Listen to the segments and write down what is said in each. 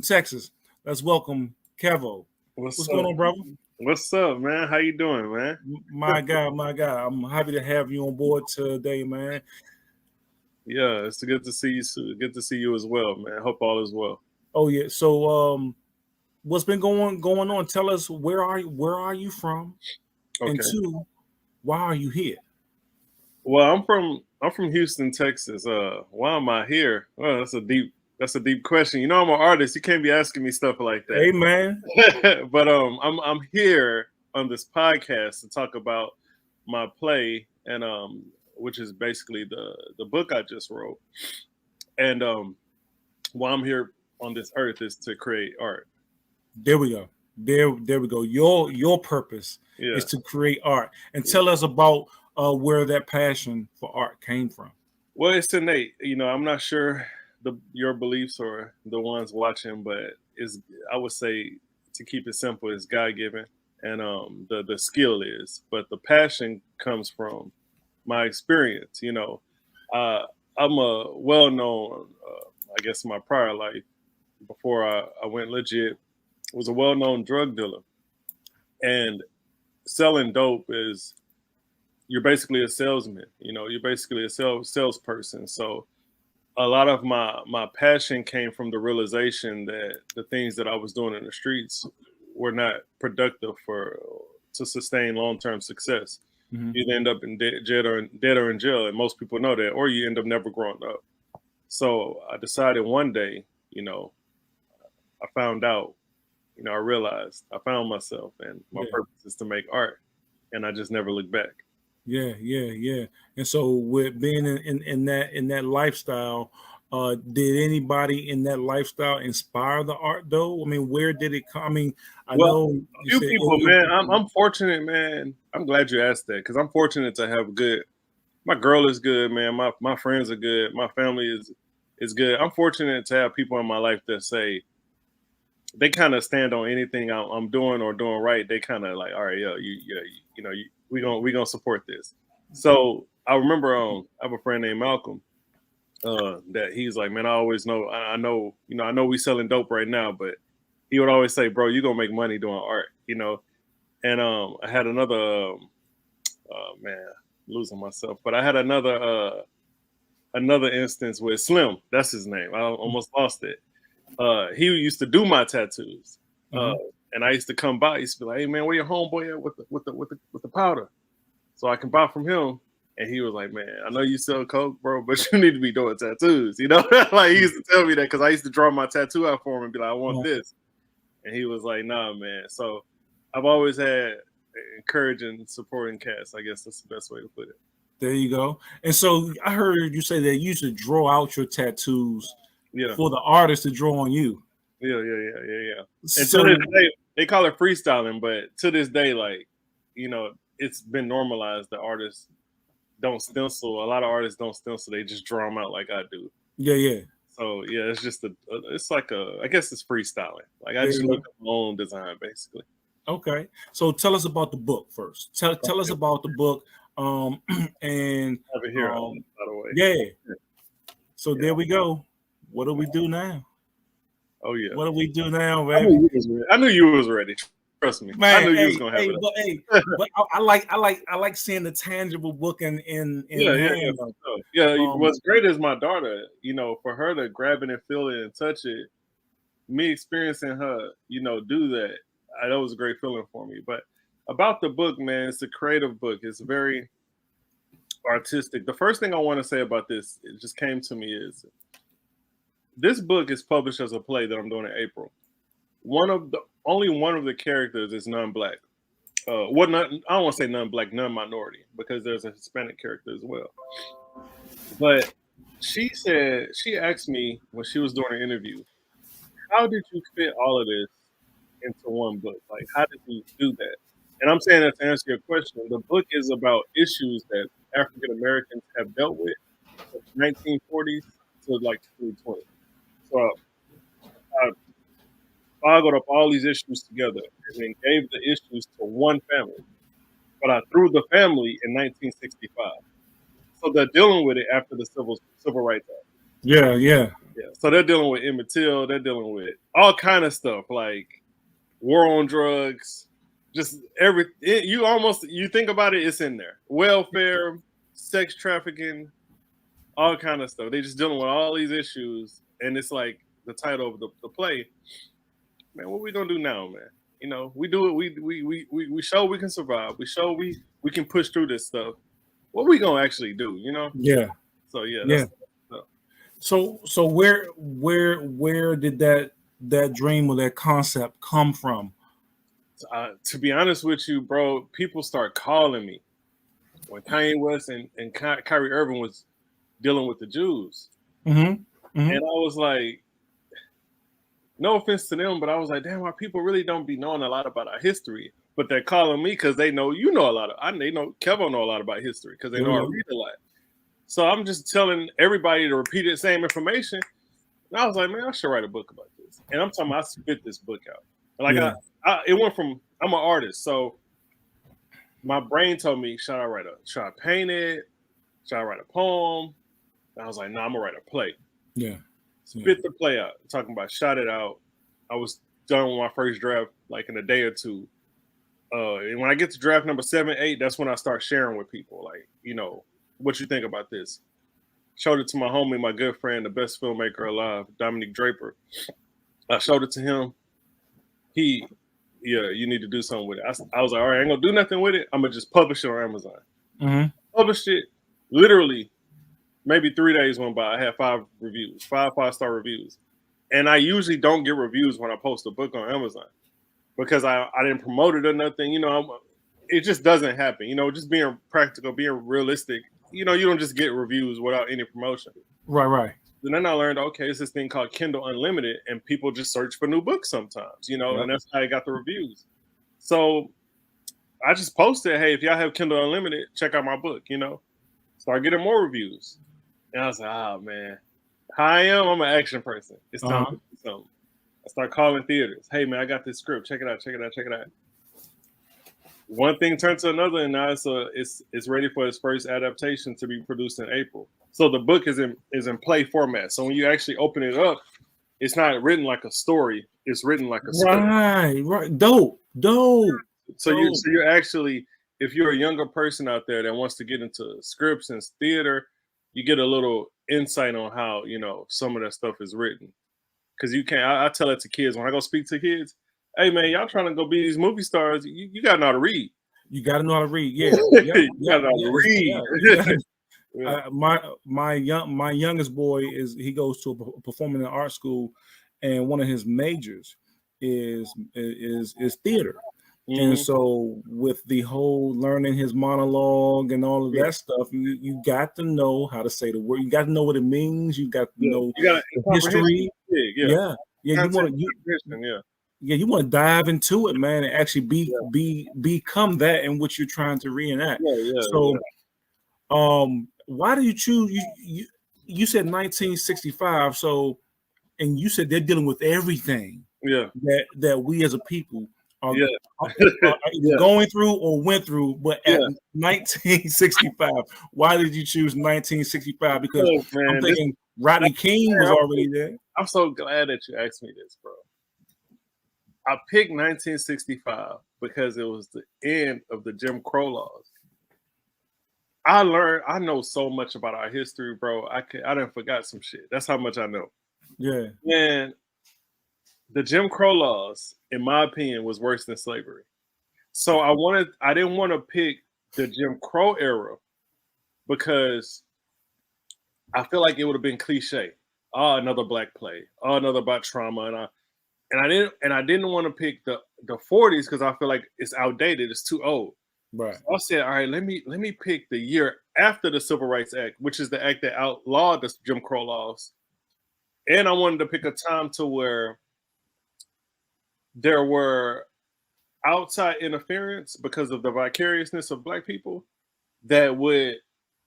Texas. Let's welcome Kevo. What's What's going up? on, brother? What's up, man? How you doing, man? My God. I'm happy to have you on board today, man. Yeah, it's good to see you. Good to see you as well, man. Hope all is well. Oh yeah. So what's been going on? Tell us where are you from? And Okay. two, why are you here? Well, I'm from Houston, Texas. Why am I here? Well, that's a deep question. You know, I'm an artist. You can't be asking me stuff like Hey man. that. But I'm here on this podcast to talk about my play and which is basically the book I just wrote. And why I'm here on this earth is to create art. There we go. There we go. Your purpose Yeah. is to create art. And tell us about where that passion for art came from. Well, it's innate. I'm not sure your beliefs or the ones watching, but is I would say to keep it simple is God given, and the skill is, but the passion comes from my experience. Uh, I'm a well known, I guess, in my prior life before I went legit was a well known drug dealer, and selling dope is you're basically a salesman. You're basically a salesperson. So a lot of my passion came from the realization that the things that I was doing in the streets were not productive for to sustain long term success. Mhm. You either end up in dead or in jail, and most people know that, or you end up never growing up. So I decided one day, I found out, I realized I found myself, and my Yeah. purpose is to make art, and I just never looked back. Yeah. And so with being in that lifestyle, did anybody in that lifestyle inspire the art though? I mean, where did it come? I mean, I Well, know a you few said people, man. I'm fortunate, man. I'm glad you asked that because I'm fortunate to have good. My girl is good, man. My friends are good. My family is good. I'm fortunate to have people in my life that say they kind of stand on anything I'm doing or doing right. They kind of like, all right, yo, we gonna support this. So I remember I have a friend named Malcolm that he's like, man, I always know, I know, I know we selling dope right now, but he would always say, bro, you gonna make money doing art. And I had another, man, losing myself, but I had another instance with Slim. That's his name. I almost lost it. He used to do my tattoos, uh, Mhm. and I used to come by. He used to be like, hey man, where your homeboy at with the powder, so I can buy from him. And he was like, man, I know you sell coke, bro, but you need to be doing tattoos. Like he used to tell me that because I used to draw my tattoo out for him and be like, I want Uh, this. And he was like, nah, man. So I've always had encouraging, supporting cats. I guess that's the best way to put it. there you go. And so I heard you say that you used to draw out your tattoos Yeah, for the artist to draw on you. yeah. And to this So day, they call it freestyling, but to this day, like, it's been normalized. The artists don't stencil. A lot of artists don't stencil. They just draw them out like I do. yeah. So yeah, it's just it's like I guess it's freestyling. Like I There just you make go. up my own design basically. Okay. So tell us about the book first. Tell us Okay. about the book. Um and Have it here, um by the way. yeah. So Yeah. there we go. What do we do now? Oh yeah. What do we do now, I knew baby? you was ready. I knew you was ready. Trust me. I Man, knew you was hey, gonna have hey, it. but hey, but I like seeing the tangible book in Yeah. hand. For sure. Yeah. Um, What's great is my daughter. For her to grab it and feel it and touch it, me experiencing her, do that. That was a great feeling for me. But about the book, man, it's a creative book. It's very artistic. The first thing I want to say about this, it just came to me is this book is published as a play that I'm doing in April. Only one of the characters is non-black. What not? I don't want to say non-black, non-minority, because there's a Hispanic character as well. But she asked me when she was doing an interview, how did you fit all of this into one book? Like, how did you do that? And I'm saying that to answer your question. The book is about issues that African Americans have dealt with from the 1940s to like 2020. So I boggled up all these issues together and then gave the issues to one family. But I threw the family in 1965. So they're dealing with it after the Civil Rights Act. yeah. Yeah. So they're dealing with Emmett Till. They're dealing with all kind of stuff like war on drugs, just you almost you think about it, it's in there. Welfare, sex trafficking, all kind of stuff. They just dealing with all these issues, and it's like the title of the play. Man, what we gonna do now, man? You know, we do it. We show we can survive. We show we can push through this stuff. What we gonna actually do? You know? Yeah, So yeah, yeah. that's. So where did that dream or that concept come from? To be honest with you, bro, people start calling me when Kanye West and Kyrie Irving was dealing with the Jews. Mm-hmm. Mm-hmm. And I was like, no offense to them, but I was like, damn, our people really don't be knowing a lot about our history. But they're calling me because they know you know a lot of. They know Kevo know a lot about history because they know I read a lot. So I'm just telling everybody to repeat the same information. And I was like, man, I should write a book about this. And I'm talking about I spit this book out. Like it went from I'm an artist, so my brain told me, should I paint it? Should I write a poem? And I was like, no, I'm gonna write a play. Yeah. Spit the play out. Talking about shot it out. I was done with my first draft like in a day or two. And when I get to draft number 7, 8, that's when I start sharing with people. Like, you know, what you think about this? Showed it to my homie, my good friend, the best filmmaker alive, Dominic Draper. I showed it to him. You need to do something with it. I was like, all right, I ain't gonna do nothing with it. I'm gonna just publish it on Amazon. Mm-hmm. Published it. Literally, maybe 3 days went by. I had 5 reviews, 5-star reviews. And I usually don't get reviews when I post a book on Amazon because I didn't promote it or nothing. You know, it just doesn't happen. You know, just being practical, being realistic. You know, you don't just get reviews without any promotion. Right. And then I learned, okay, it's this thing called Kindle Unlimited, and people just search for new books sometimes, you know, and that's how I got the reviews. So I just posted, hey, if y'all have Kindle Unlimited, check out my book, you know, start getting more reviews. And I was like, oh, man, how I am, I'm an action person. It's time to do something. I start calling theaters. Hey, man, I got this script. Check it out. One thing turned to another, and now it's ready for its first adaptation to be produced in April. So the book is in play format. So when you actually open it up, it's not written like a story. It's written like a script. Right. Dope. So you're actually, if you're a younger person out there that wants to get into scripts and theater, you get a little insight on how, you know, some of that stuff is written. Because you can't. I tell it to kids when I go speak to kids. Hey man, y'all trying to go be these movie stars? You gotta know how to read. You gotta know how to read. Yeah. You gotta know how to read. Yeah. My youngest boy he goes to a performing arts school, and one of his majors is theater. Mm-hmm. And so with the whole learning his monologue and all of that stuff, you got to know how to say the word. You got to know what it means. You got to know history. Yeah. You want to dive into it, man, and actually become that in what you're trying to reenact. Why do you choose? You said 1965, so, and you said they're dealing with everything. That we as a people are either going through or went through, but at 1965, why did you choose 1965? Because I'm thinking Rodney King was already there. I'm so glad that you asked me this, bro. I picked 1965 because it was the end of the Jim Crow laws. I know so much about our history, bro. I done forgot some shit. That's how much I know. Yeah. And the Jim Crow laws, in my opinion, was worse than slavery. So I didn't want to pick the Jim Crow era because I feel like it would have been cliche. Oh, another black play. Oh, another about trauma. And I didn't want to pick the 40s because I feel like it's outdated. It's too old. Right. So I said, all right, let me pick the year after the Civil Rights Act, which is the act that outlawed the Jim Crow laws. And I wanted to pick a time to where there were outside interference because of the vicariousness of black people that would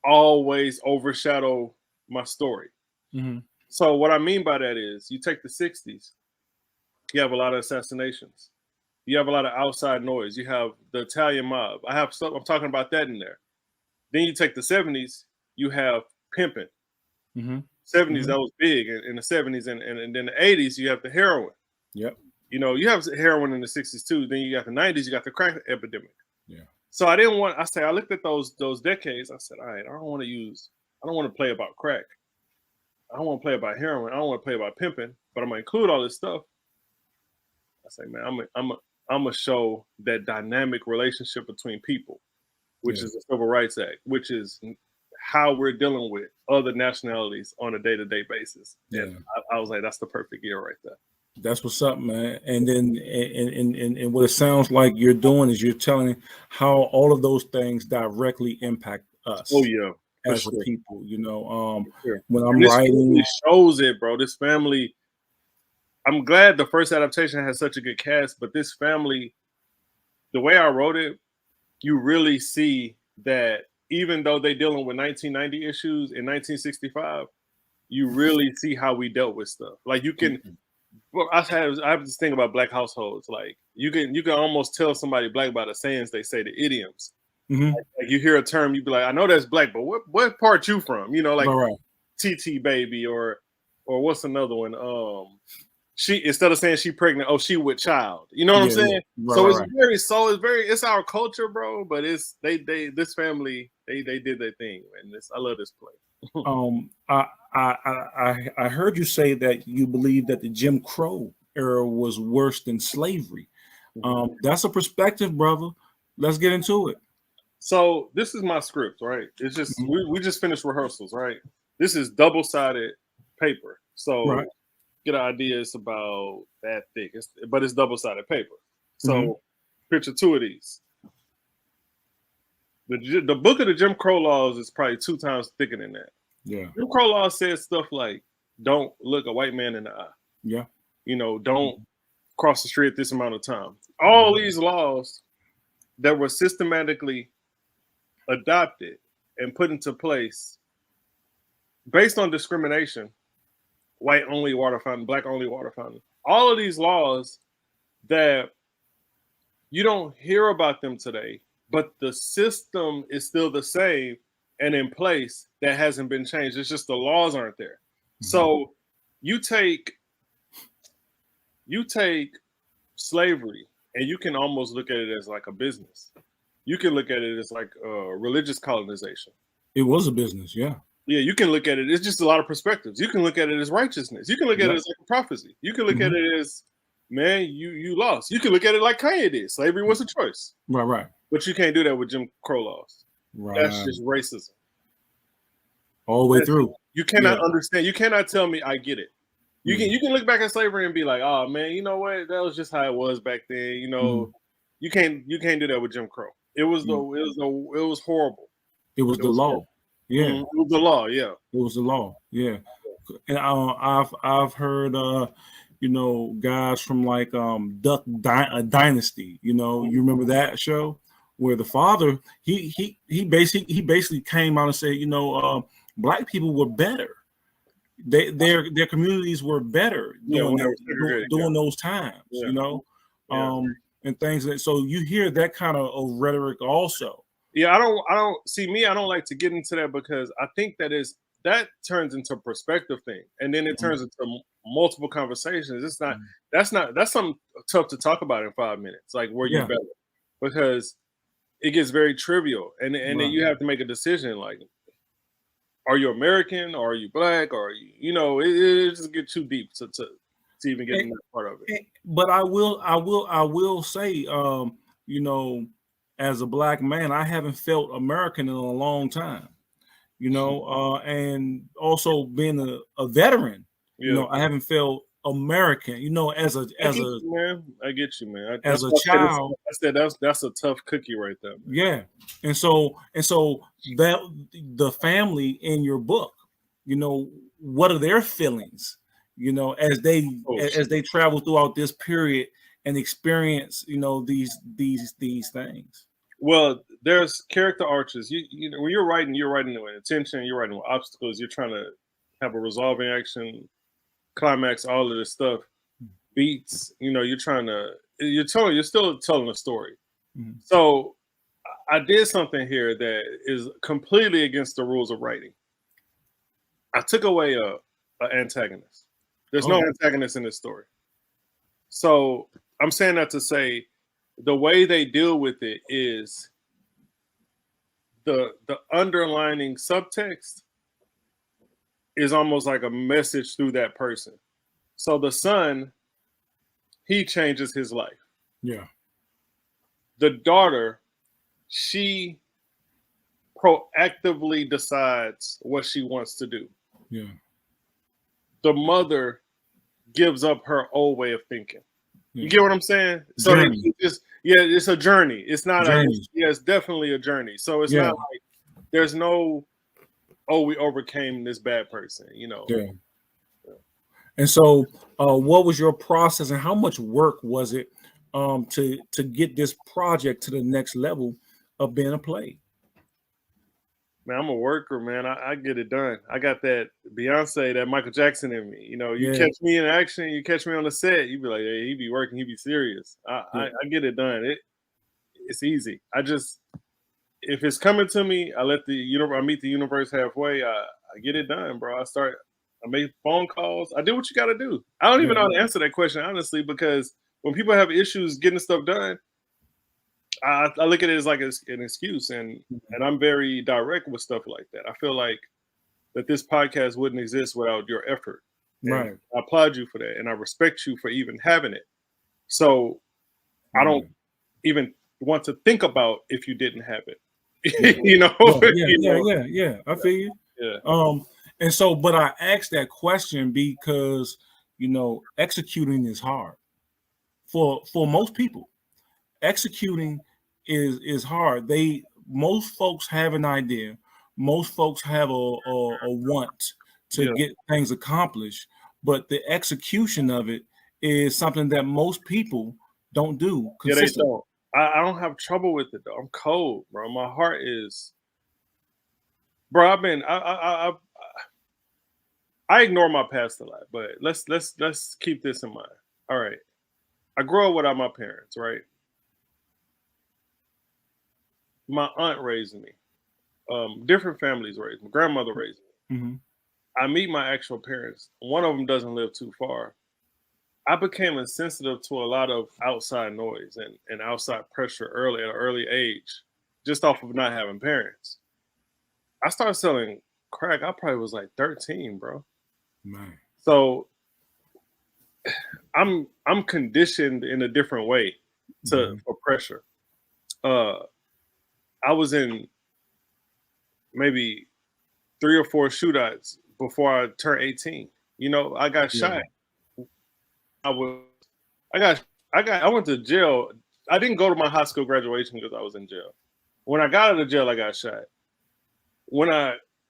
always overshadow my story. Mm-hmm. So what I mean by that is you take the 60s, you have a lot of assassinations. You have a lot of outside noise. You have the Italian mob. I'm talking about that in there. Then you take the 70s, you have pimping. Mm-hmm. 70s, that was big in the 70s, and then the 80s, you have the heroin. Yep. You know, you have heroin in the 60s too. Then you got the 90s, you got the crack epidemic. Yeah. So I didn't want. I looked at those decades. I said, all right, I don't want to play about crack. I don't want to play about heroin. I don't want to play about pimping. But I'm gonna include all this stuff. I say, man, I'm gonna show that dynamic relationship between people, which is the Civil Rights Act, which is how we're dealing with other nationalities on a day-to-day basis. Yeah. And I was like, that's the perfect year right there. That's what's up, man. And then and what it sounds like you're doing is you're telling how all of those things directly impact us. Oh yeah, as a people, you know. Sure. When I'm writing, it shows it, bro. This family. I'm glad the first adaptation has such a good cast, but this family, the way I wrote it, you really see that even though they're dealing with 1990 issues in 1965, you really see how we dealt with stuff. Like you can. Well, I have this thing about black households. Like you can almost tell somebody black by the sayings they say, the idioms. Like you hear a term, you be like, I know that's black, but what part you from? You know, like TT baby or what's another one? She, instead of saying she pregnant, oh, she with child. You know what I'm saying? It's our culture, bro. But it's this family, they did their thing, and I love this play. I heard you say that you believe that the Jim Crow era was worse than slavery. That's a perspective, brother. Let's get into it. So this is my script, right? It's just we just finished rehearsals, right? This is double-sided paper, so get an idea. It's about that thick, but it's double-sided paper. So picture two of these. The book of the Jim Crow laws is probably 2 times thicker than that. Yeah. Jim Crow law says stuff like, don't look a white man in the eye. Yeah. You know, don't cross the street at this amount of time. All these laws that were systematically adopted and put into place based on discrimination, white only water fountain, black only water fountain. All of these laws that you don't hear about them today, but the system is still the same and in place, that hasn't been changed. It's just the laws aren't there. So you take slavery and you can almost look at it as like a business. You can look at it as like religious colonization. It was a business, yeah. Yeah, you can look at it. It's just a lot of perspectives. You can look at it as righteousness. You can look at it as like a prophecy. You can look at it as, man, you lost. You can look at it like Kanye did. Slavery was a choice. Right. But you can't do that with Jim Crow laws. Right. That's just racism. All the way through. You cannot understand. You cannot tell me I get it. You can look back at slavery and be like, oh man, you know what? That was just how it was back then. You know, you can't do that with Jim Crow. It was horrible. It was the law. Yeah. It was the law. Yeah. It was the law. Yeah. And I've heard you know, guys from like Duck Dynasty. You know, you remember that show where the father he basically came out and said, you know, black people were better. Their communities were better during those times. You know, and things that. So you hear that kind of rhetoric also. Yeah, I don't see me. I don't like to get into that because I think that turns into a perspective thing, and then it turns into multiple conversations. It's not. That's something tough to talk about in 5 minutes. Like where you're better, because it gets very trivial, and then you have to make a decision. Like, are you American? Or are you black? Or are you? You know, it just gets too deep to even get in that part of it. But I will say, you know, as a black man, I haven't felt American in a long time, you know, and also being a veteran, you know, I haven't felt American, you know, I get you, man. As a child, I said that's a tough cookie right there, man. Yeah, and so that the family in your book, you know, what are their feelings, you know, as they travel throughout this period and experience, you know, these things. Well, there's character arches. You know, when you're writing with intention, you're writing with obstacles, you're trying to have a resolving action, climax, all of this stuff, beats, you know, you're still telling a story. So I did something here that is completely against the rules of writing. I took away a antagonist. There's no antagonist in this story. So I'm saying that to say the way they deal with it is the underlining subtext is almost like a message through that person. So the son, he changes his life. Yeah. The daughter, she proactively decides what she wants to do. Yeah. The mother gives up her old way of thinking. Yeah. You get what I'm saying? So it's a journey. It's not it's definitely a journey. So it's not like there's no, oh, we overcame this bad person, you know. Yeah. And so what was your process and how much work was it to get this project to the next level of being a play? Man, I'm a worker, man. I get it done. I got that Beyonce, that Michael Jackson in me. You know, you catch me in action, you catch me on the set, you be like, hey, he be working, he be serious. I get it done. It's easy. If it's coming to me, I meet the universe halfway. I get it done, bro. I make phone calls. I do what you got to do. I don't even know how to answer that question, honestly, because when people have issues getting stuff done, I look at it as like an excuse, and I'm very direct with stuff like that. I feel like that this podcast wouldn't exist without your effort. Right. I applaud you for that, and I respect you for even having it. So I don't even want to think about if you didn't have it. You know? Yeah. I feel you. Yeah. And so, but I asked that question because, you know, executing is hard for most people. Executing is hard. Most folks have an idea. Most folks have a want to get things accomplished, but the execution of it is something that most people don't do consistently. Yeah, they don't. I don't have trouble with it though. I'm cold, bro. My heart is, bro. I ignore my past a lot, but let's keep this in mind. All right, I grew up without my parents, right? My aunt raised me. Different families raised me. Grandmother raised me. Mm-hmm. I meet my actual parents. One of them doesn't live too far. I became insensitive to a lot of outside noise and outside pressure at an early age, just off of not having parents. I started selling crack. I probably was like 13, bro. Man. So I'm conditioned in a different way for pressure. I was in maybe 3 or 4 shootouts before I turned 18. You know, I got shot. I went to jail. I didn't go to my high school graduation because I was in jail. When I got out of jail, I got shot.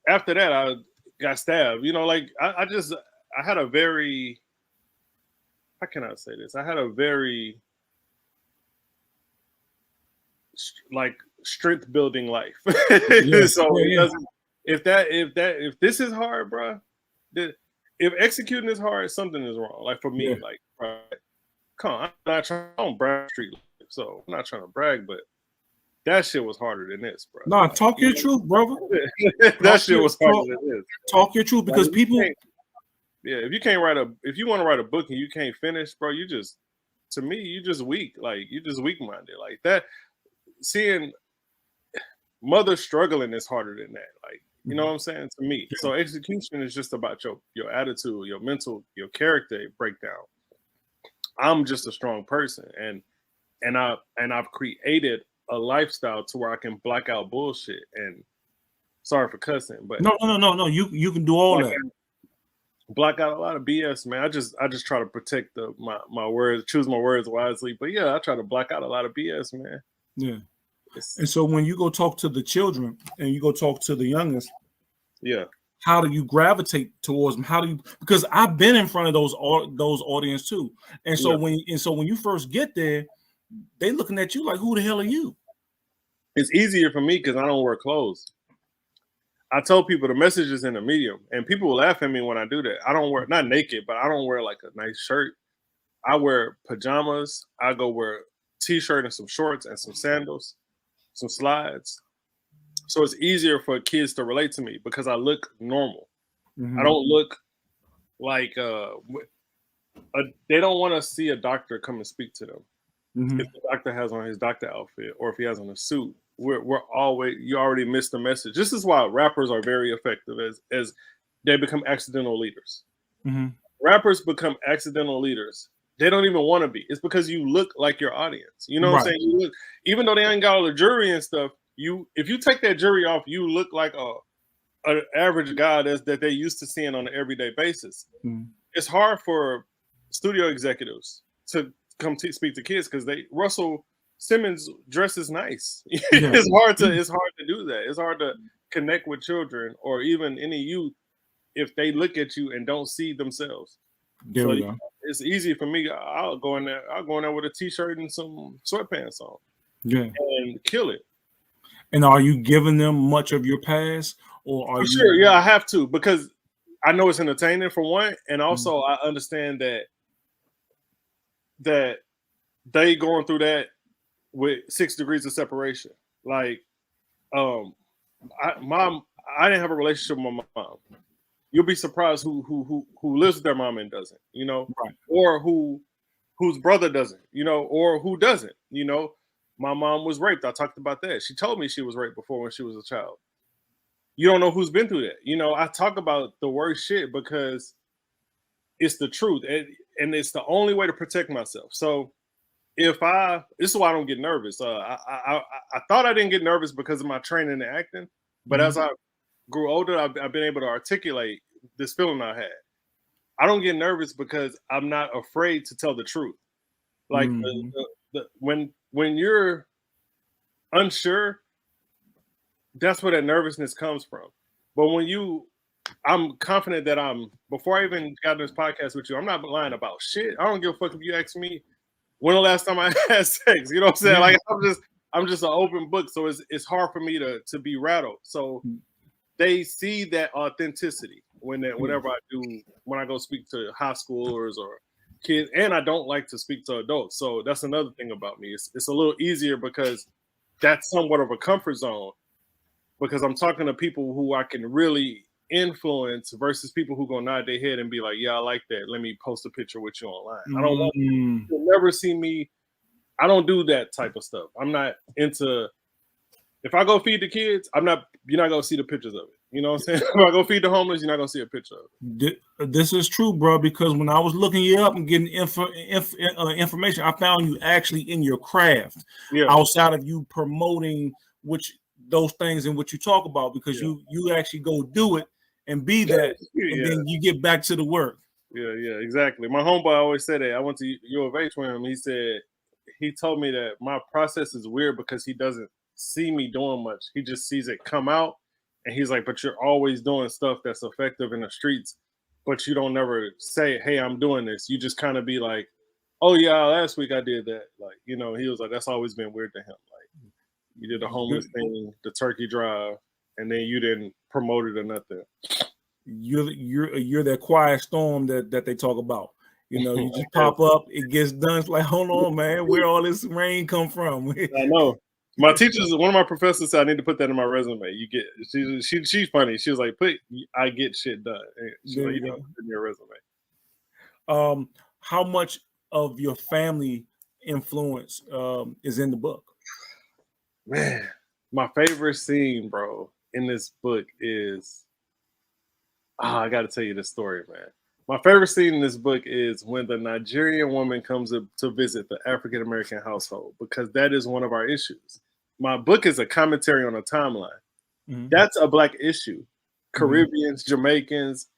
After that, I got stabbed. You know, like I had a very, how can I say this? I had a very like strength building life. So it doesn't. If this is hard, bro, if executing is hard, something is wrong. Like for me, like, bro, come on, I don't brag street life, so I'm not trying to brag, but that shit was harder than this, bro. No, talk your truth, brother. That shit was harder than this. Talk your truth, because people. If you want to write a book and you can't finish, bro, to me, you just weak. Like you just weak minded. Like that. Seeing mothers struggling is harder than that. Like, you know what I'm saying? To me. So execution is just about your attitude, your mental, your character breakdown. I'm just a strong person, and I've created a lifestyle to where I can block out bullshit. And sorry for cussing, but no. You can do all that. Block out a lot of BS, man. I just try to protect my words, choose my words wisely. But yeah, I try to block out a lot of BS, man. Yeah. And so when you go talk to the children and you go talk to the youngest, how do you gravitate towards them? Because I've been in front of those audience too. And so when you first get there, they looking at you like, who the hell are you? It's easier for me because I don't wear clothes. I told people the message is in the medium, and people will laugh at me when I do that. I don't wear, not naked, but I don't wear like a nice shirt. I wear pajamas. I go wear t-shirt and some shorts and some sandals, some slides. So it's easier for kids to relate to me because I look normal. I don't look like they don't want to see a doctor come and speak to them. If the doctor has on his doctor outfit or if he has on a suit, we're always, you already missed the message. This is why rappers are very effective as they become accidental leaders. Rappers become accidental leaders. They don't even want to be. It's because you look like your audience. You know what I'm saying? You look, even though they ain't got all the jury and stuff, if you take that jury off, you look like an average guy that they're used to seeing on an everyday basis. It's hard for studio executives to come speak to kids because Russell Simmons dresses nice. It's hard to do that. It's hard to connect with children or even any youth if they look at you and don't see themselves. There we go. It's easy for me. I'll go in there with a t-shirt and some sweatpants on. And kill it. And are you giving them much of your past, or are you? Sure, yeah, I have to, because I know it's entertaining for one, and also I understand that they going through that with 6 degrees of separation. Like, I didn't have a relationship with my mom. You'll be surprised who lives with their mom and doesn't, you know, or whose brother doesn't, you know, or who doesn't, you know. My mom was raped. I talked about that. She told me she was raped before when she was a child. You don't know who's been through that. You know, I talk about the worst shit because it's the truth. And it's the only way to protect myself. So this is why I don't get nervous. I thought I didn't get nervous because of my training in acting. But as I grew older, I've been able to articulate this feeling I had. I don't get nervous because I'm not afraid to tell the truth. Like when you're unsure, that's where that nervousness comes from. But I'm confident that before I even got this podcast with you, I'm not lying about shit. I don't give a fuck if you ask me when the last time I had sex. You know what I'm saying? Like I'm just an open book. So it's hard for me to be rattled. So they see that authenticity whenever when I go speak to high schoolers or kids, and I don't like to speak to adults. So that's another thing about me. It's a little easier because that's somewhat of a comfort zone, because I'm talking to people who I can really influence versus people who go nod their head and be like, yeah, I like that. Let me post a picture with you online. I don't want you to never see me. I don't do that type of stuff. I'm not into, if I go feed the kids, you're not going to see the pictures of it. You know what I'm saying? If I go feed the homeless, you're not going to see a picture of it. This is true, bro, because when I was looking you up and getting information, I found you actually in your craft outside of you promoting those things and what you talk about, because you actually go do it and be that, and then you get back to the work. Yeah, exactly. My homeboy always said that. I went to U of H with him. He told me that my process is weird because he doesn't see me doing much. He just sees it come out, and he's like, but you're always doing stuff that's effective in the streets, but you don't never say, hey, I'm doing this. You just kind of be like, oh yeah, last week I did that. Like, you know, he was like, that's always been weird to him. Like, you did the homeless thing, the turkey drive, and then you didn't promote it or nothing. You're that quiet storm that they talk about. You know, you just pop up, it gets done. It's like, hold on, man, where all this rain come from? I know. My teachers, one of my professors said I need to put that in my resume. You get, she's funny. She was like, I get shit done. She's like, you know, put in your resume. How much of your family influence is in the book? Man, my favorite scene, bro, in this book is, I got to tell you this story, man. My favorite scene in this book is when the Nigerian woman comes to visit the African-American household, because that is one of our issues. My book is a commentary on a timeline. That's a Black issue. Caribbeans, Jamaicans,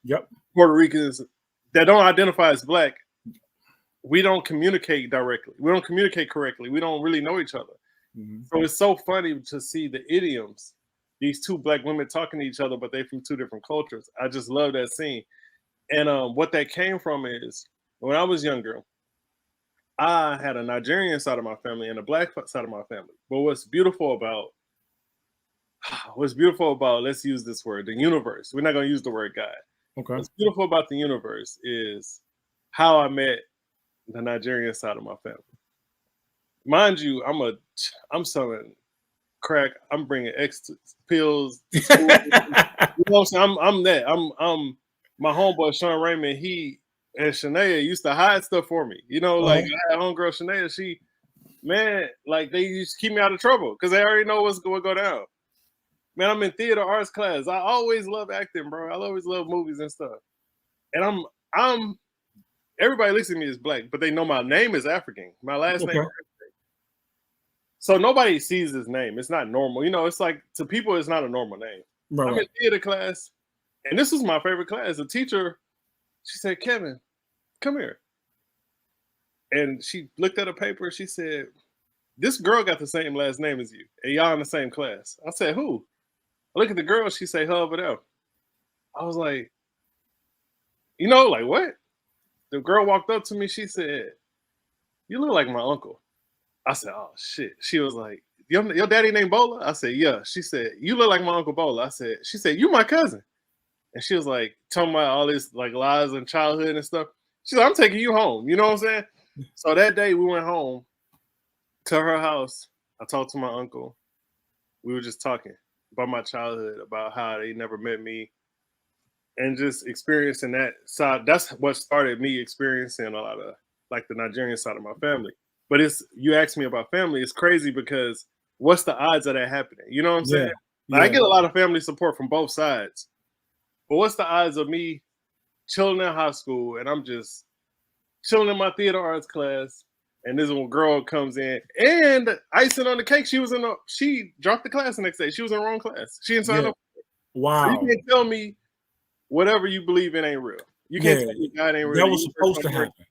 Puerto Ricans that don't identify as Black, we don't communicate directly. We don't communicate correctly. We don't really know each other. So it's so funny to see the idioms, these two Black women talking to each other, but they're from two different cultures. I just love that scene. And what that came from is, when I was younger, I had a Nigerian side of my family and a Black side of my family. But what's beautiful about, let's use this word, the universe. We're not going to use the word God. Okay. What's beautiful about the universe is how I met the Nigerian side of my family. Mind you, I'm selling crack. I'm bringing X pills to school. You know what I'm saying? I'm that. my homeboy Sean Raymond, he and Shania used to hide stuff for me. You know, like I had homegirl Shania, she, man, like they used to keep me out of trouble because they already know what's going to go down. Man, I'm in theater arts class. I always love acting, bro. I always love movies and stuff. And I'm everybody looks at me as black, but they know my name is African. My last name is African. So nobody sees his name. It's not normal. You know, it's like to people, it's not a normal name. I'm in theater class, and this was my favorite class. The teacher, she said, Kevin, come here. And she looked at a paper. She said, this girl got the same last name as you, and y'all in the same class. I said, who? I look at the girl. She said, her over there. I was like, you know, like what? The girl walked up to me. She said, you look like my uncle. I said, oh, shit. She was like, your daddy named Bola? I said, yeah. She said, you look like my Uncle Bola. She said, you my cousin. And she was like, talking about all this like lies and childhood and stuff. She said, I'm taking you home. You know what I'm saying? So that day we went home to her house. I talked to my uncle. We were just talking about my childhood, about how they never met me, and just experiencing that side. That's what started me experiencing a lot of like the Nigerian side of my family. But you asked me about family. It's crazy because what's the odds of that happening? You know what I'm saying? Like, I get a lot of family support from both sides. But what's the odds of me chilling in high school and I'm just chilling in my theater arts class, and this one girl comes in, and icing on the cake, she dropped the class the next day. She was in the wrong class. She didn't sign up. Wow. So you can't tell me whatever you believe in ain't real. You can't tell me God ain't real. That was supposed to happen.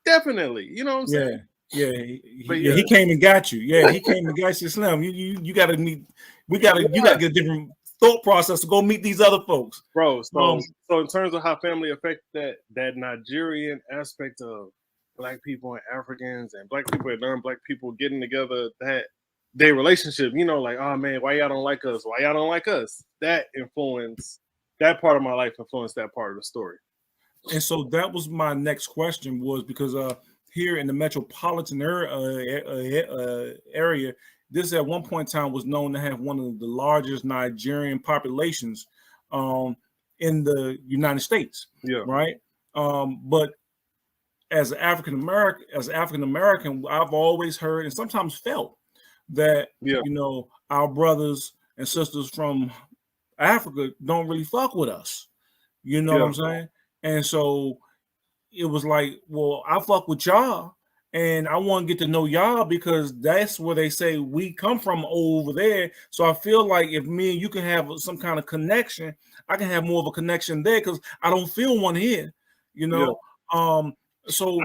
Definitely. You know what I'm saying? Yeah. He came and got you. Yeah, he came and got you, Slim. You gotta meet. You gotta get a different thought process to go meet these other folks, bro. So in terms of how family affect that Nigerian aspect of Black people and Africans and Black people and non-Black people getting together, that their relationship, you know, like, oh man, why y'all don't like us? Why y'all don't like us? That part of my life influenced that part of the story. And so that was my next question, was because here in the metropolitan area, this at one point in time was known to have one of the largest Nigerian populations in the United States. Yeah. Right. But as African American, I've always heard and sometimes felt that you know, our brothers and sisters from Africa don't really fuck with us. You know what I'm saying? And so it was like, well, I fuck with y'all, and I want to get to know y'all because that's where they say we come from over there. So I feel like if me and you can have some kind of connection, I can have more of a connection there because I don't feel one here, you know. So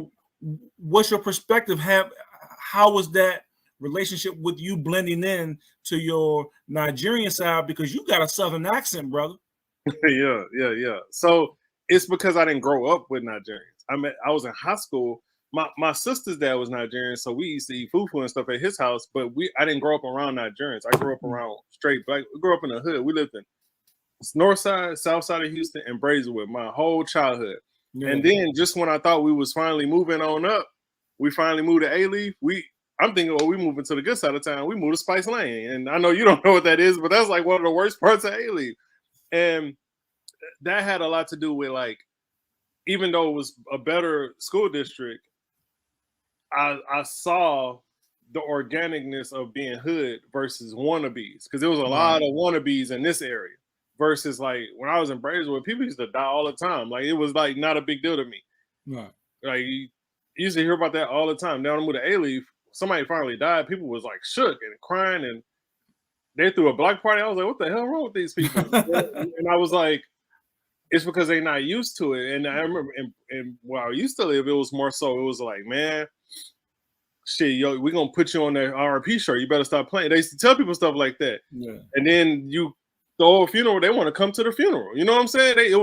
what's your perspective? How was that relationship with you blending in to your Nigerian side, because you got a Southern accent, brother? Yeah. So it's because I didn't grow up with Nigerians. I was in high school. My sister's dad was Nigerian, so we used to eat fufu and stuff at his house. But I didn't grow up around Nigerians. I grew up around straight Black. We grew up in the hood. We lived in north side, south side of Houston, and Brazelwood my whole childhood. And then just when I thought we was finally moving on up, we finally moved to A-Leaf. I'm thinking, we moving to the good side of town. We moved to Spice Lane, and I know you don't know what that is, but that's like one of the worst parts of A-Leaf. And that had a lot to do with, like, even though it was a better school district, I saw the organicness of being hood versus wannabes, because there was a lot of wannabes in this area versus like when I was in Brazelwood, people used to die all the time. Like, it was like not a big deal to me. Right. Like, you used to hear about that all the time. Now I moved to A-Leaf, somebody finally died. People was like shook and crying, and they threw a block party. I was like, what the hell wrong with these people? And I was like, it's because they're not used to it. And I remember, and where I used to live, it was more so, it was like, man, shit, yo, we're going to put you on that RP shirt. You better stop playing. They used to tell people stuff like that. Yeah. And then the whole funeral, they want to come to the funeral. You know what I'm saying? It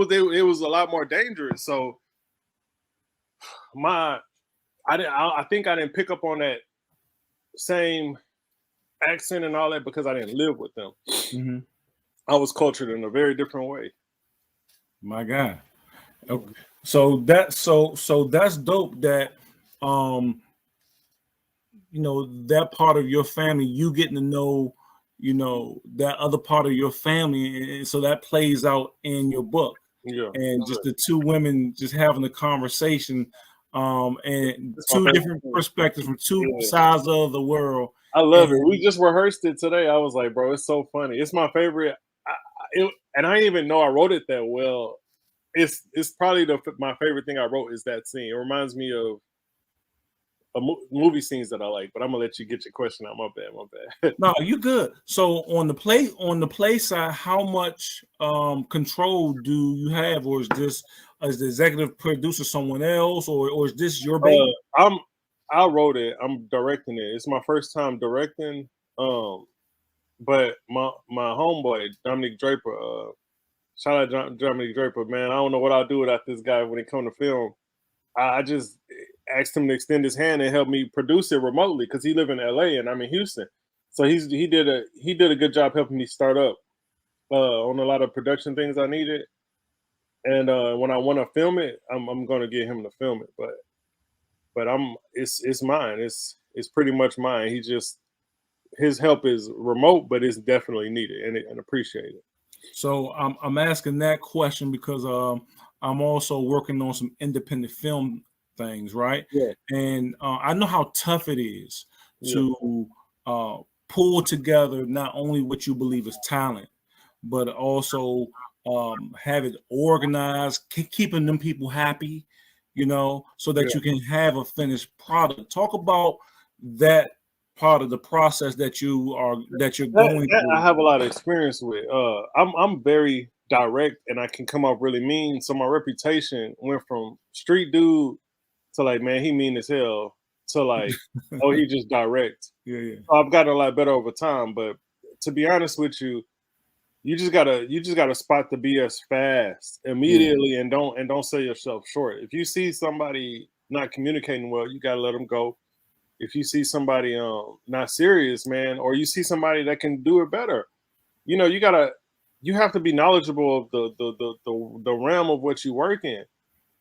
was a lot more dangerous. So I think I didn't pick up on that same accent and all that because I didn't live with them. Mm-hmm. I was cultured in a very different way. My God. Okay. So that's dope that you know, that part of your family, you getting to know, you know, that other part of your family, and so that plays out in your book. Yeah. and just the two women just having a conversation, and It's my two favorite different thing. perspectives from two Yeah. sides of the world. I love it. And We just rehearsed it today. I was like, bro, it's so funny. It's my favorite. And I didn't even know I wrote it that well. It's probably my favorite thing I wrote is that scene. It reminds me of movie scenes that I like. But I'm gonna let you get your question out. My bad. My bad. no, you good. So on the play side, how much control do you have, or is this as the executive producer someone else, or is this your baby? I'm. I wrote it. I'm directing it. It's my first time directing. Um, but my homeboy Dominic Draper. Shout out Dominic Draper, man. I don't know what I'll do without this guy when it comes to film. I just asked him to extend his hand and help me produce it remotely because he live in LA and I'm in Houston. So he did a good job helping me start up on a lot of production things I needed. And when I want to film it, I'm gonna get him to film it. But it's mine. It's pretty much mine. He just his help is remote, but it's definitely needed and appreciated. So I'm asking that question because I'm also working on some independent film things, right? Yeah, And I know how tough it is yeah, to uh, pull together not only what you believe is talent, but also have it organized, keeping them people happy, so yeah. that you can have a finished product. Talk about that part of the process that you're going That I through. have a lot of experience with. I'm very direct and I can come off really mean. So my reputation went from street dude to like, man, he mean as hell to like, oh, he just direct. Yeah, yeah. So I've gotten a lot better over time. But to be honest with you, you just gotta spot the BS fast Yeah. immediately and don't sell yourself short. If you see somebody not communicating well, you gotta let them go. If you see somebody not serious, man, or you see somebody that can do it better, you have to be knowledgeable of the realm of what you work in.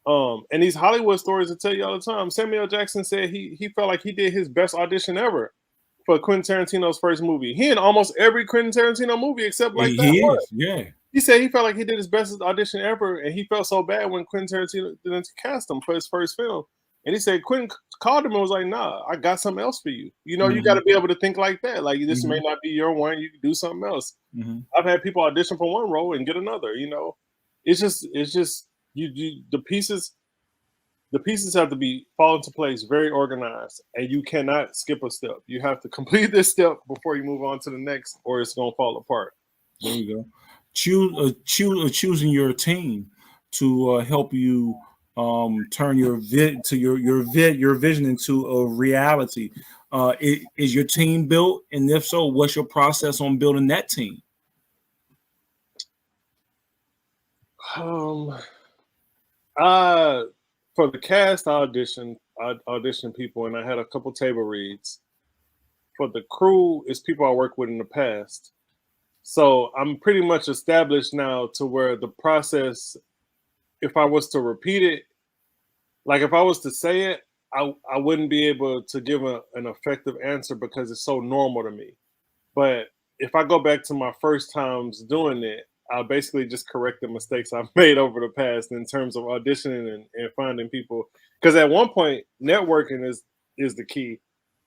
And these Hollywood stories will tell you all the time. Samuel Jackson said he felt like he did his best audition ever for Quentin Tarantino's first movie. He in almost every Quentin Tarantino movie except like that He one. is, yeah. He said he felt like he did his best audition ever, and he felt so bad when Quentin Tarantino didn't cast him for his first film. And he said Quentin called him and was like, "Nah, I got something else for you. You got Mhm, to be able to think like that. Like this may mhm, not be your one. You can do something else." mhm. I've had people audition for one role and get another. It's just you the pieces have to be fall into place, very organized, and you cannot skip a step. You have to complete this step before you move on to the next, or it's gonna fall apart. There we go. Choosing your team to help you turn your vision into a reality. Is your team built, and if so, what's your process on building that team? Um, I for the cast I auditioned people, and I had a couple table reads. For the crew, it's people I worked with in the past. So I'm pretty much established now to where the process, if I was to repeat it, like if I was to say it, I wouldn't be able to give an effective answer because it's so normal to me. But if I go back to my first times doing it, I basically just correct the mistakes I've made over the past in terms of auditioning and finding people. Because at one point, networking is the key.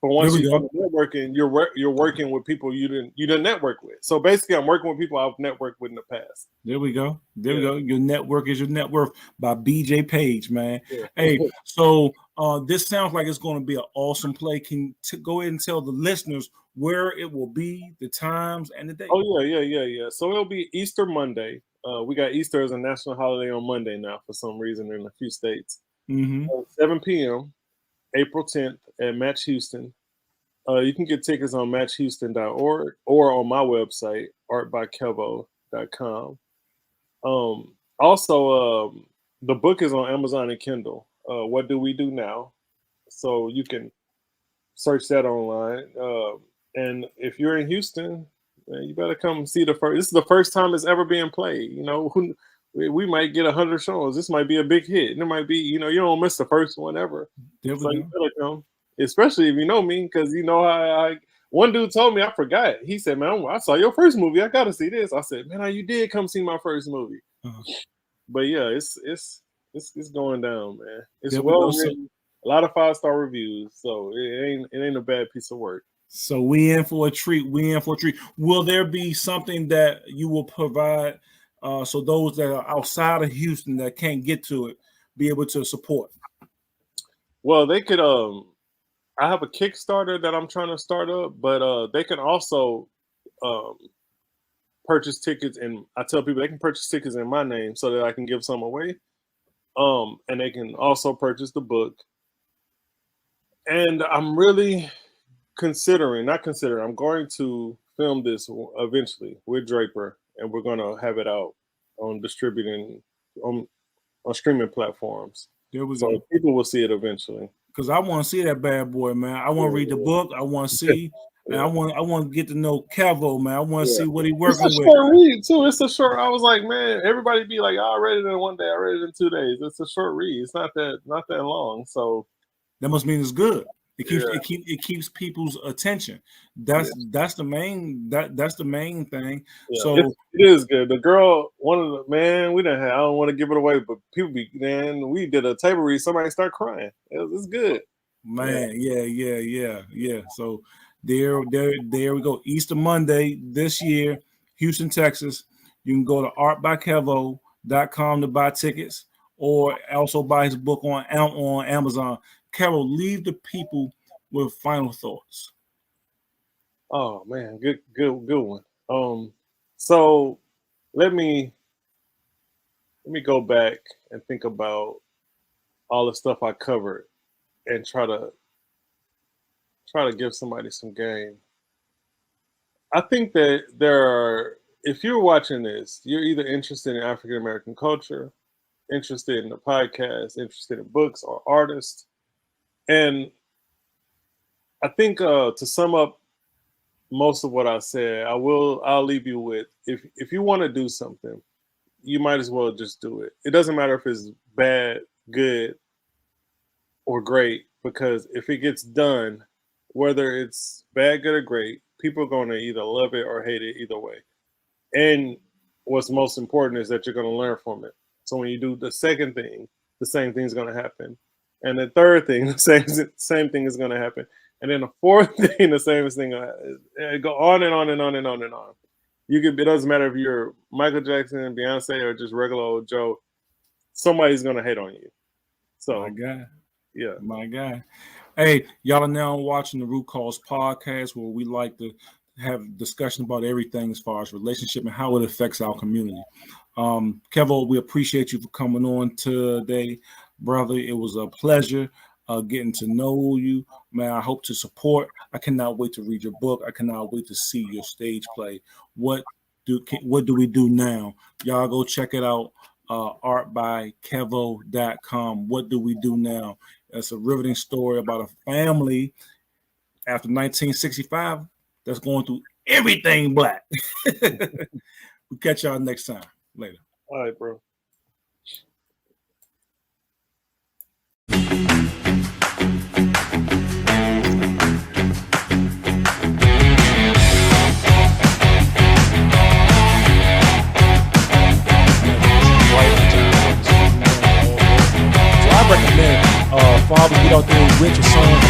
But There once we you go go. to networking, you're working with people you didn't network with. So basically, I'm working with people I've networked with in the past. There we go. There we Yeah, go. Your network is your net worth by BJ Page, man. yeah. Hey, so this sounds like it's going to be an awesome play. Can go ahead and tell the listeners where it will be, the times, and the date. Oh yeah. So it'll be Easter Monday. We got Easter as a national holiday on Monday now for some reason in a few states. Mm-hmm. 7 p.m. April 10th at Match Houston. You can get tickets on matchhouston.org or on my website, artbykevo.com. Also, the book is on Amazon and Kindle. What do we do now? So you can search that online. And if you're in Houston, man, you better come see the first. This is the first time it's ever being played. We might get 100 shows. This might be a big hit. And it might be, you don't miss the first one ever. There we So you go. better come, especially if you know me, because you know how I. One dude told me I forgot. He said, "Man, I saw your first movie. I gotta see this." I said, "Man, you did come see my first movie." Uh-huh. But yeah, it's going down, man. It's There we well go. So, written, a lot of 5-star reviews, so it ain't a bad piece of work. so we in for a treat. We in for a treat. Will there be something that you will provide so those that are outside of Houston that can't get to it be able to support? Well, they could I have a Kickstarter that I'm trying to start up, but they can also um purchase tickets, and I tell people they can purchase tickets in my name so that I can give some away. And they can also purchase the book. And I'm really not considering, I'm going to film this eventually with Draper, and we're going to have it out on distributing on streaming platforms. There we So go. people will see it eventually. Because I want to see that bad boy, man. I want to read the book. I want to see, and Yeah. I want to get to know Kevo, man. I want to Yeah. see what he It's a working with. short read too. It's a short. I was like, man, everybody be like, oh, I read it in one day. I read it in 2 days. It's a short read. It's not that long. So That must mean it's good. yeah. It keeps people's attention. That's the main that's the main thing. Yeah, So it is good. The girl, one of the man, we didn't have. I don't want to give it away, but people be man. We did a table read. Somebody start crying. It's good. man, yeah. So there we go. Easter Monday this year, Houston, Texas. You can go to artbykevo.com to buy tickets, or also buy his book on Amazon. Kevo, leave the people with final thoughts. Oh man, good one. So let me go back and think about all the stuff I covered and try to give somebody some game. I think that if you're watching this, you're either interested in African American culture, interested in the podcast, interested in books or artists. And I think to sum up most of what I said, I'll leave you with, if you want to do something, you might as well just do it. It doesn't matter if it's bad, good, or great, because if it gets done, whether it's bad, good, or great, people are going to either love it or hate it either way. And what's most important is that you're going to learn from it. So when you do the second thing, the same thing is going to happen. And the third thing, the same thing is going to happen. And then the fourth thing, the same thing. Go on and on and on and on and on. It doesn't matter if you're Michael Jackson, Beyonce, or just regular old Joe. Somebody's going to hate on you. So, My guy. Yeah. My guy. Hey, y'all are now watching the Root Cause podcast, where we like to have discussion about everything as far as relationship and how it affects our community. Kevo, we appreciate you for coming on today, brother. It was a pleasure getting to know you, man. I hope to support. I cannot wait to read your book. I cannot wait to see your stage play. What do we do now? Y'all go check it out. Artbykevo.com. What do we do now? It's a riveting story about a family after 1965 that's going through everything black. We'll catch y'all next time. Later. All right, bro. So I recommend fathers get out there with your sons